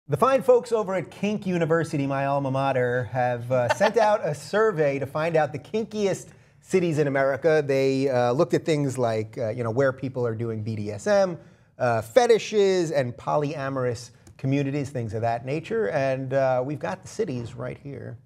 The fine folks over at Kink University, my alma mater, have sent out a survey to find out the kinkiest cities in America. They looked at things like, where people are doing BDSM, fetishes, and polyamorous communities, things of that nature. And we've got the cities right here.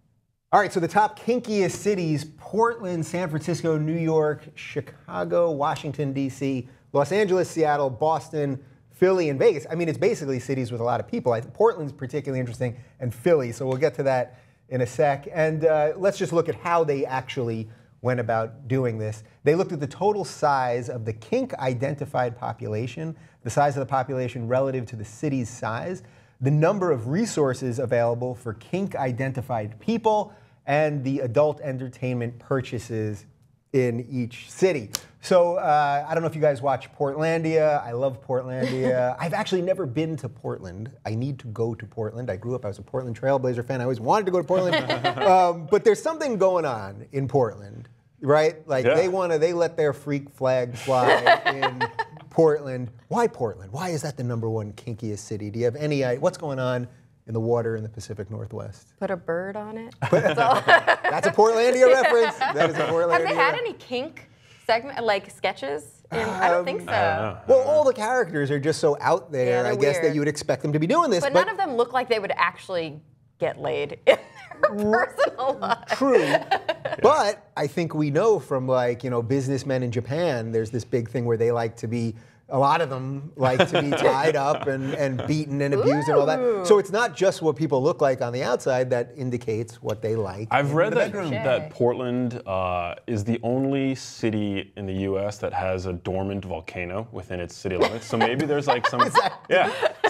All right, so the top kinkiest cities: Portland, San Francisco, New York, Chicago, Washington, D.C., Los Angeles, Seattle, Boston, Philly, and Vegas. I mean, it's basically cities with a lot of people. I think Portland's particularly interesting, and Philly, so we'll get to that in a sec. And let's just look at how they actually went about doing this. They looked at the total size of the kink-identified population, the size of the population relative to the city's size, the number of resources available for kink-identified people, and the adult entertainment purchases in each city. So I don't know if you guys watch Portlandia. I love Portlandia. I've actually never been to Portland. I need to go to Portland. I grew up, I was a Portland Trailblazer fan. I always wanted to go to Portland. But there's something going on in Portland, right? Like they let their freak flag fly in Portland. Why Portland? Why is that the #1 kinkiest city? Do you have any idea what's going on in the water in the Pacific Northwest? Put a bird on it. That's a Portlandia reference. That is a Portlandia. Have they had any kink sketches? I don't think so. Well, all the characters are just so out there, I guess, that you would expect them to be doing this. But none of them look like they would actually get laid in their personal life. True. But I think we know from businessmen in Japan, there's this big thing where they like to be, a lot of them like to be tied up and beaten and abused and all that. So it's not just what people look like on the outside that indicates what they like. I've read that Portland is the only city in the U.S. that has a dormant volcano within its city limits. So maybe there's like some... So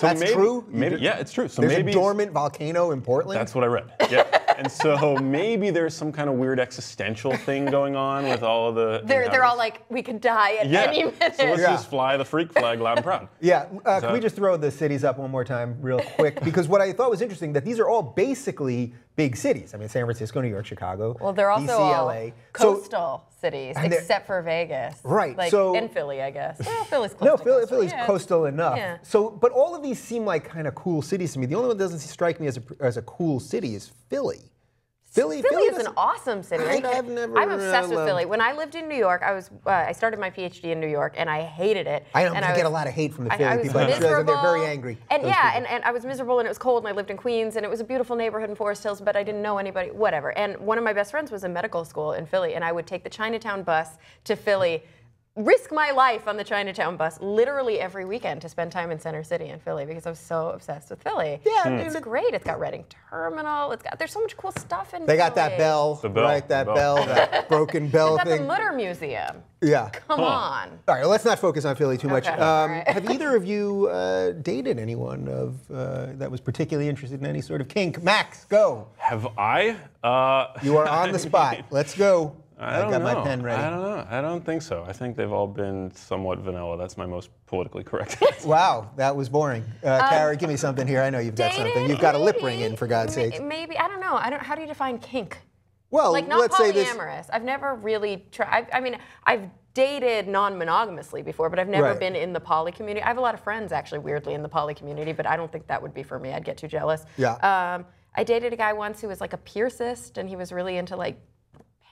that's true? Yeah, it's true. So there's a dormant volcano in Portland? That's what I read. Yeah. And so maybe there's some kind of weird existential thing going on with all of the... They're all like, we could die at any minute. So let's just fly the freak flag loud and proud. Yeah. Can we just throw the cities up one more time real quick? Because what I thought was interesting, that these are all basically big cities. I mean, San Francisco, New York, Chicago, well, they're also DC, all LA. coastal cities, except for Vegas. Right. And Philly, I guess. Well, Philly's close to coastal. Philly's coastal enough. Yeah. So, but all of these seem like kind of cool cities to me. The only one that doesn't strike me as a cool city is Philly. Philly is an awesome city. I'm obsessed with Philly. When I lived in New York, I started my PhD in New York, and I hated it. I get a lot of hate from the Philly people. I was miserable. They're very angry. And and I was miserable, and it was cold, and I lived in Queens, and it was a beautiful neighborhood in Forest Hills, but I didn't know anybody, whatever. And one of my best friends was in medical school in Philly, and I would take the Chinatown bus to Philly, risk my life on the Chinatown bus literally every weekend to spend time in Center City in Philly because I was so obsessed with Philly. Yeah, it's great. It's got Reading Terminal. There's so much cool stuff in Philly. They got that bell, right? That bell, that broken bell thing. It's at the Mutter Museum. Yeah. Come on. All right, well, let's not focus on Philly too much. Okay. Right. Have either of you dated anyone that was particularly interested in any sort of kink? Max, go. Have I? You are on the spot. Let's go. I've got my pen ready. I don't know. I don't think so. I think they've all been somewhat vanilla. That's my most politically correct. Wow, that was boring. Cara, give me something here. I know you've got something. You've got a lip ring in, for God's sake. Maybe. I don't know. How do you define kink? Well, not let's say this. polyamorous. I've never really tried. I mean, I've dated non-monogamously before, but I've never been in the poly community. I have a lot of friends, actually, weirdly, in the poly community, but I don't think that would be for me. I'd get too jealous. Yeah. I dated a guy once who was like a piercist, and he was really into like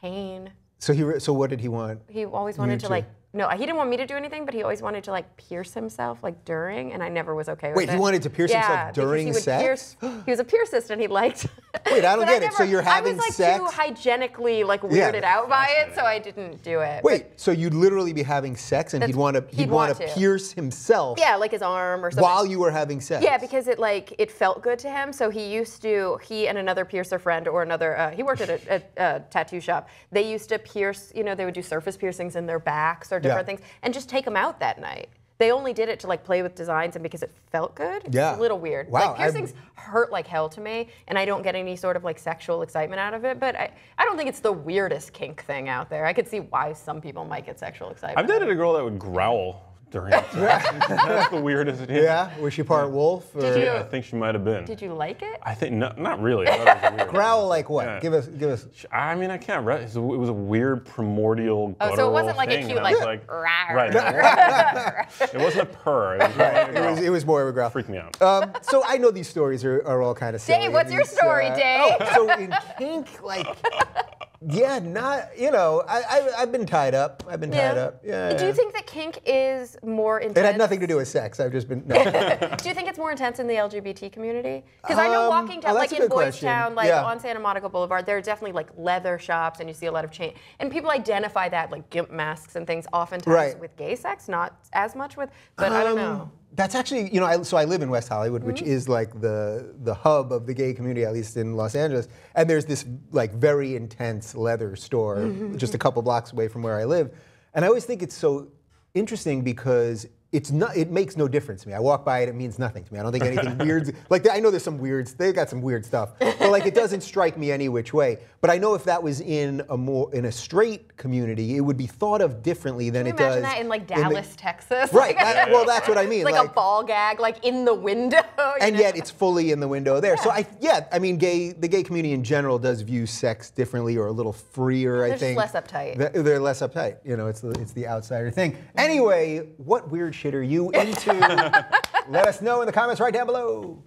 pain. So what did he want? He always wanted to no, he didn't want me to do anything, but he always wanted to like pierce himself like during, and I never was okay with it. Wait, he wanted to pierce himself during sex? He was a piercist, and he liked. Wait, I don't get it. So you're having sex? I was like too hygienically like weirded out by it, so I didn't do it. Wait, so you'd literally be having sex, and he'd want to pierce himself? Yeah, like his arm or something. While you were having sex? Yeah, because it felt good to him. So he and another piercer friend or another, he worked at a tattoo shop. They used to pierce, they would do surface piercings in their backs or different things, and just take them out that night. They only did it to like play with designs and because it felt good. It's a little weird. Wow. Like piercings hurt like hell to me, and I don't get any sort of like sexual excitement out of it, but I don't think it's the weirdest kink thing out there. I could see why some people might get sexual excitement. I've dated a girl that would growl during the test. That's the weirdest. Yeah? Was she part wolf? Or? Did you- I think she might have been. Did you like it? I think not really. I thought it was weird. Growl like what? Yeah. Give us. I mean, I can't. It was a weird primordial. Oh, so it wasn't like a thing, cute and I was like, rawr. right. It wasn't a purr. It was more of a growl. Freaked me out. So I know these stories are all kind of silly. Dave, what's your story, Dave? So in kink, like, yeah, not, I've been tied up. Yeah. Do you think that kink is more intense? It had nothing to do with sex. I've just been. No. Do you think it's more intense in the LGBT community? Because I know walking down, that's like a in good Boys question. Town, like Yeah. on Santa Monica Boulevard, there are definitely like leather shops, and you see a lot of chain. And people identify that like gimp masks and things, oftentimes Right. with gay sex, not as much with. But I don't know. That's actually, so I live in West Hollywood, which is like the hub of the gay community, at least in Los Angeles. And there's this like very intense leather store just a couple blocks away from where I live. And I always think it's so interesting because it makes no difference to me. I walk by it, it means nothing to me. I don't think anything weird. Like I know there's some they got some weird stuff, but like it doesn't strike me any which way. But I know if that was in a straight community, it would be thought of differently than it does. Imagine that in like Dallas, Texas. Right. Well, that's what I mean. Like a ball gag, like in the window. And yet it's fully in the window there. So I mean, the gay community in general does view sex differently or a little freer. I think They're just less uptight. They're less uptight. It's the outsider thing. Anyway, what weird shit are you into? Let us know in the comments right down below.